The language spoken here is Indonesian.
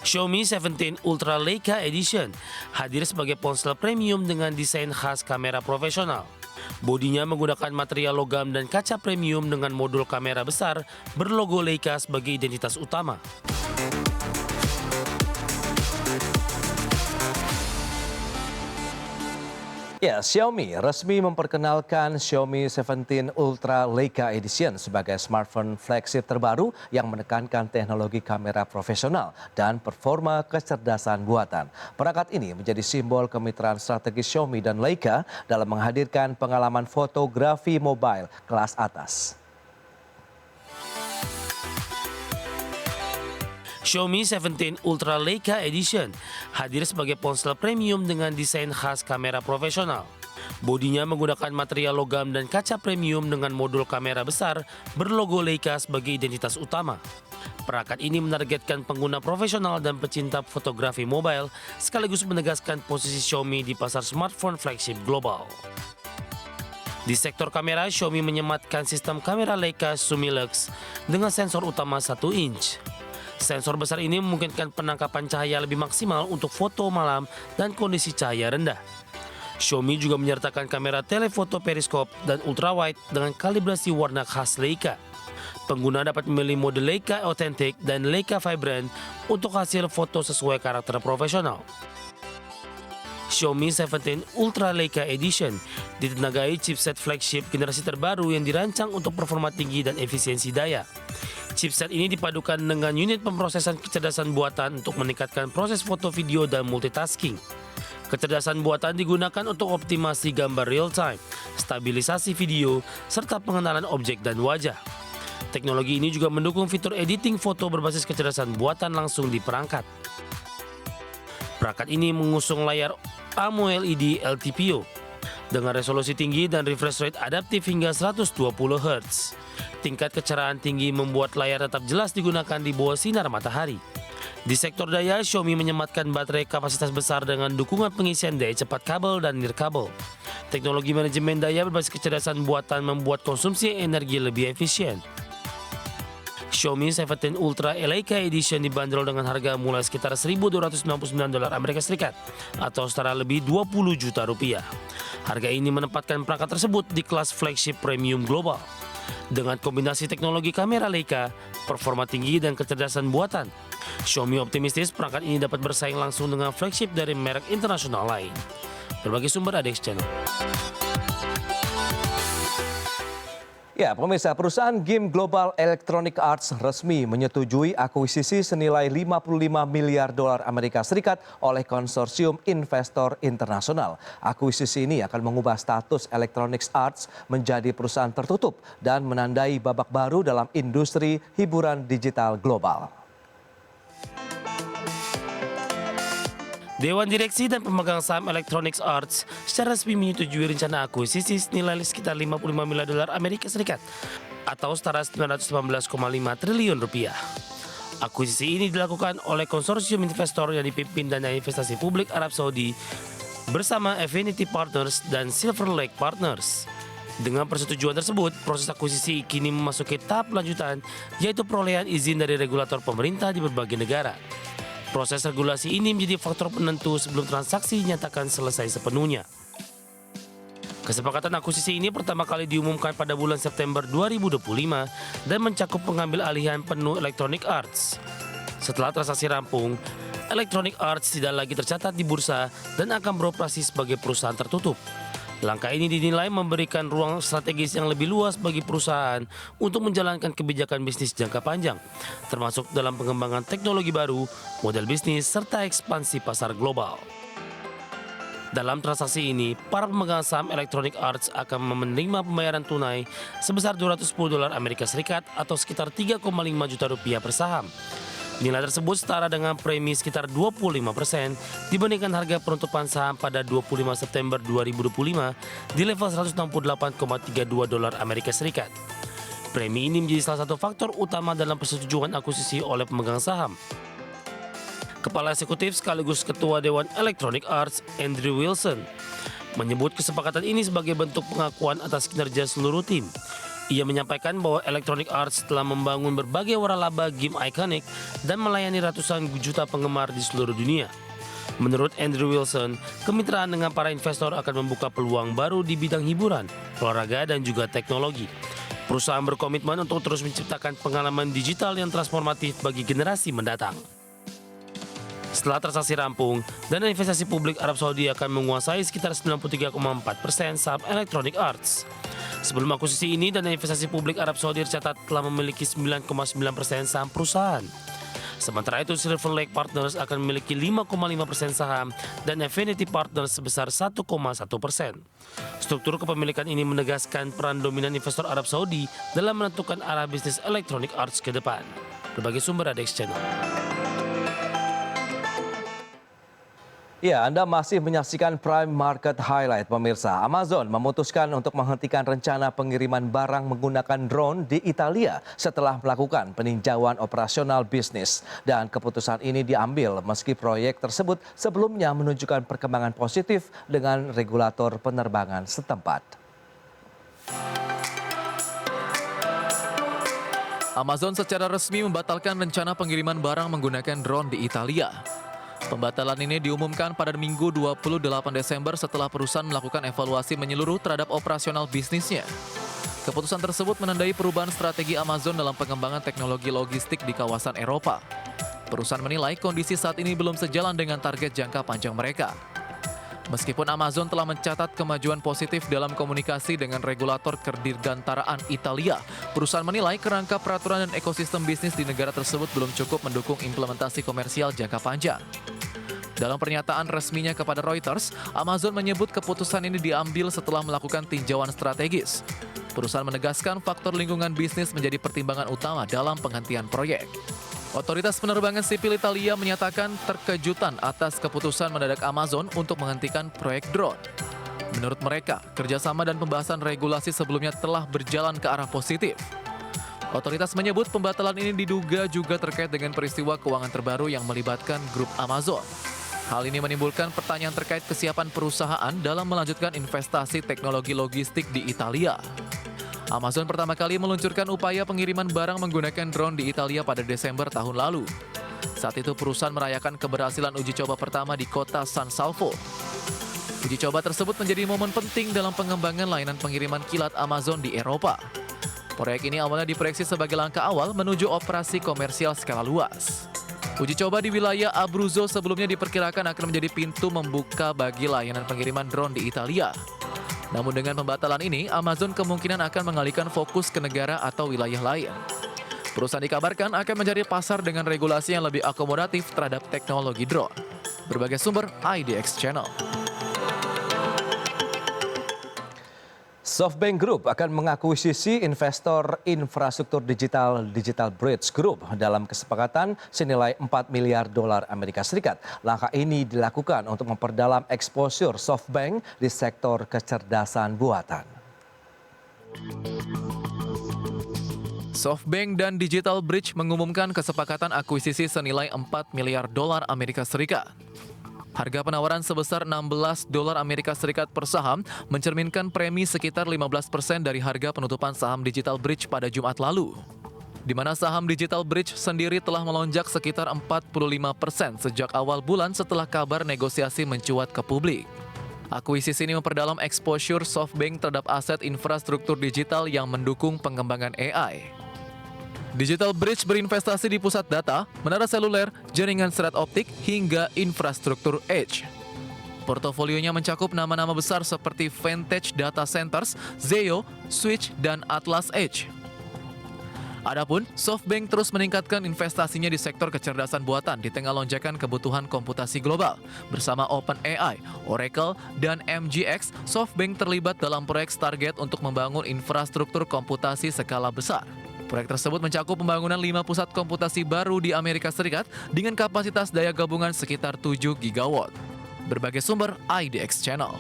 Xiaomi 17 Ultra Leica Edition hadir sebagai ponsel premium dengan desain khas kamera profesional. Bodinya menggunakan material logam dan kaca premium dengan modul kamera besar berlogo Leica sebagai identitas utama. Ya, Xiaomi resmi memperkenalkan Xiaomi 17 Ultra Leica Edition sebagai smartphone flagship terbaru yang menekankan teknologi kamera profesional dan performa kecerdasan buatan. Perangkat ini menjadi simbol kemitraan strategis Xiaomi dan Leica dalam menghadirkan pengalaman fotografi mobile kelas atas. Xiaomi 17 Ultra Leica Edition hadir sebagai ponsel premium dengan desain khas kamera profesional. Bodinya menggunakan material logam dan kaca premium dengan modul kamera besar berlogo Leica sebagai identitas utama. Perangkat ini menargetkan pengguna profesional dan pecinta fotografi mobile sekaligus menegaskan posisi Xiaomi di pasar smartphone flagship global. Di sektor kamera, Xiaomi menyematkan sistem kamera Leica Sumilux dengan sensor utama 1 inch. Sensor besar ini memungkinkan penangkapan cahaya lebih maksimal untuk foto malam dan kondisi cahaya rendah. Xiaomi juga menyertakan kamera telefoto periskop dan ultrawide dengan kalibrasi warna khas Leica. Pengguna dapat memilih mode Leica Authentic dan Leica Vibrant untuk hasil foto sesuai karakter profesional. Xiaomi 17 Ultra Leica Edition ditenagai chipset flagship generasi terbaru yang dirancang untuk performa tinggi dan efisiensi daya. Chipset ini dipadukan dengan unit pemrosesan kecerdasan buatan untuk meningkatkan proses foto, video, dan multitasking. Kecerdasan buatan digunakan untuk optimasi gambar real-time, stabilisasi video, serta pengenalan objek dan wajah. Teknologi ini juga mendukung fitur editing foto berbasis kecerdasan buatan langsung di perangkat. Perangkat ini mengusung layar AMOLED LTPO dengan resolusi tinggi dan refresh rate adaptif hingga 120 Hz. Tingkat kecerahan tinggi membuat layar tetap jelas digunakan di bawah sinar matahari. Di sektor daya, Xiaomi menyematkan baterai kapasitas besar dengan dukungan pengisian daya cepat kabel dan nirkabel. Teknologi manajemen daya berbasis kecerdasan buatan membuat konsumsi energi lebih efisien. Xiaomi 17 Ultra Leica Edition dibanderol dengan harga mulai sekitar $1.299 Amerika Serikat atau setara lebih 20 juta rupiah. Harga ini menempatkan perangkat tersebut di kelas flagship premium global. Dengan kombinasi teknologi kamera Leica, performa tinggi dan kecerdasan buatan, Xiaomi optimistis perangkat ini dapat bersaing langsung dengan flagship dari merek internasional lain. Berbagai sumber ada di channel. Ya, pemirsa, perusahaan game global Electronic Arts resmi menyetujui akuisisi senilai $55 miliar Amerika Serikat oleh konsorsium investor internasional. Akuisisi ini akan mengubah status Electronic Arts menjadi perusahaan tertutup dan menandai babak baru dalam industri hiburan digital global. Dewan Direksi dan Pemegang Saham Electronic Arts secara resmi menyetujui rencana akuisisi senilai sekitar $55 miliar Amerika Serikat atau setara 918,5 triliun rupiah. Akuisisi ini dilakukan oleh konsorsium investor yang dipimpin Dana Investasi Publik Arab Saudi bersama Affinity Partners dan Silver Lake Partners. Dengan persetujuan tersebut, proses akuisisi kini memasuki tahap lanjutan, yaitu perolehan izin dari regulator pemerintah di berbagai negara. Proses regulasi ini menjadi faktor penentu sebelum transaksi dinyatakan selesai sepenuhnya. Kesepakatan akuisisi ini pertama kali diumumkan pada bulan September 2025 dan mencakup pengambil alihan penuh Electronic Arts. Setelah transaksi rampung, Electronic Arts tidak lagi tercatat di bursa dan akan beroperasi sebagai perusahaan tertutup. Langkah ini dinilai memberikan ruang strategis yang lebih luas bagi perusahaan untuk menjalankan kebijakan bisnis jangka panjang, termasuk dalam pengembangan teknologi baru, model bisnis, serta ekspansi pasar global. Dalam transaksi ini, para pemegang saham Electronic Arts akan menerima pembayaran tunai sebesar $210 Amerika Serikat atau sekitar 3,5 juta rupiah per saham. Nilai tersebut setara dengan premi sekitar 25% dibandingkan harga penutupan saham pada 25 September 2025 di level $168,32 Amerika Serikat. Premi ini menjadi salah satu faktor utama dalam persetujuan akuisisi oleh pemegang saham. Kepala Eksekutif sekaligus Ketua Dewan Electronic Arts, Andrew Wilson, menyebut kesepakatan ini sebagai bentuk pengakuan atas kinerja seluruh tim. Ia menyampaikan bahwa Electronic Arts telah membangun berbagai waralaba game ikonik dan melayani ratusan juta penggemar di seluruh dunia. Menurut Andrew Wilson, kemitraan dengan para investor akan membuka peluang baru di bidang hiburan, olahraga, dan juga teknologi. Perusahaan berkomitmen untuk terus menciptakan pengalaman digital yang transformatif bagi generasi mendatang. Setelah transaksi rampung, dana investasi publik Arab Saudi akan menguasai sekitar 93,4% saham Electronic Arts. Sebelum akuisisi ini, dana investasi publik Arab Saudi tercatat telah memiliki 9,9% saham perusahaan. Sementara itu, Silver Lake Partners akan memiliki 5,5% saham dan Affinity Partners sebesar 1,1%. Struktur kepemilikan ini menegaskan peran dominan investor Arab Saudi dalam menentukan arah bisnis Electronic Arts ke depan. Berbagai sumber ada di channel. Ya, Anda masih menyaksikan Prime Market Highlight, pemirsa. Amazon memutuskan untuk menghentikan rencana pengiriman barang menggunakan drone di Italia setelah melakukan peninjauan operasional bisnis. Dan keputusan ini diambil meski proyek tersebut sebelumnya menunjukkan perkembangan positif dengan regulator penerbangan setempat. Amazon secara resmi membatalkan rencana pengiriman barang menggunakan drone di Italia. Pembatalan ini diumumkan pada Minggu 28 Desember setelah perusahaan melakukan evaluasi menyeluruh terhadap operasional bisnisnya. Keputusan tersebut menandai perubahan strategi Amazon dalam pengembangan teknologi logistik di kawasan Eropa. Perusahaan menilai kondisi saat ini belum sejalan dengan target jangka panjang mereka. Meskipun Amazon telah mencatat kemajuan positif dalam komunikasi dengan regulator kedirgantaraan Italia, perusahaan menilai kerangka peraturan dan ekosistem bisnis di negara tersebut belum cukup mendukung implementasi komersial jangka panjang. Dalam pernyataan resminya kepada Reuters, Amazon menyebut keputusan ini diambil setelah melakukan tinjauan strategis. Perusahaan menegaskan faktor lingkungan bisnis menjadi pertimbangan utama dalam penghentian proyek. Otoritas penerbangan sipil Italia menyatakan terkejutan atas keputusan mendadak Amazon untuk menghentikan proyek drone. Menurut mereka, kerjasama dan pembahasan regulasi sebelumnya telah berjalan ke arah positif. Otoritas menyebut pembatalan ini diduga juga terkait dengan peristiwa keuangan terbaru yang melibatkan grup Amazon. Hal ini menimbulkan pertanyaan terkait kesiapan perusahaan dalam melanjutkan investasi teknologi logistik di Italia. Amazon pertama kali meluncurkan upaya pengiriman barang menggunakan drone di Italia pada Desember tahun lalu. Saat itu perusahaan merayakan keberhasilan uji coba pertama di kota San Salvo. Uji coba tersebut menjadi momen penting dalam pengembangan layanan pengiriman kilat Amazon di Eropa. Proyek ini awalnya diproyeksi sebagai langkah awal menuju operasi komersial skala luas. Uji coba di wilayah Abruzzo sebelumnya diperkirakan akan menjadi pintu membuka bagi layanan pengiriman drone di Italia. Namun dengan pembatalan ini, Amazon kemungkinan akan mengalihkan fokus ke negara atau wilayah lain. Perusahaan dikabarkan akan mencari pasar dengan regulasi yang lebih akomodatif terhadap teknologi drone. Berbagai sumber IDX Channel. SoftBank Group akan mengakuisisi investor infrastruktur digital Bridge Group dalam kesepakatan senilai 4 miliar dolar Amerika Serikat. Langkah ini dilakukan untuk memperdalam exposure SoftBank di sektor kecerdasan buatan. SoftBank dan Digital Bridge mengumumkan kesepakatan akuisisi senilai 4 miliar dolar Amerika Serikat. Harga penawaran sebesar 16 dolar Amerika Serikat per saham mencerminkan premi sekitar 15% dari harga penutupan saham Digital Bridge pada Jumat lalu. Di mana saham Digital Bridge sendiri telah melonjak sekitar 45% sejak awal bulan setelah kabar negosiasi mencuat ke publik. Akuisisi ini memperdalam exposure SoftBank terhadap aset infrastruktur digital yang mendukung pengembangan AI. Digital Bridge berinvestasi di pusat data, menara seluler, jaringan serat optik, hingga infrastruktur edge. Portofolionya mencakup nama-nama besar seperti Vantage Data Centers, Zayo, Switch, dan Atlas Edge. Adapun, SoftBank terus meningkatkan investasinya di sektor kecerdasan buatan di tengah lonjakan kebutuhan komputasi global. Bersama OpenAI, Oracle, dan MGX, SoftBank terlibat dalam proyek Stargate untuk membangun infrastruktur komputasi skala besar. Proyek tersebut mencakup pembangunan 5 pusat komputasi baru di Amerika Serikat dengan kapasitas daya gabungan sekitar 7 gigawatt. Berbagai sumber IDX Channel.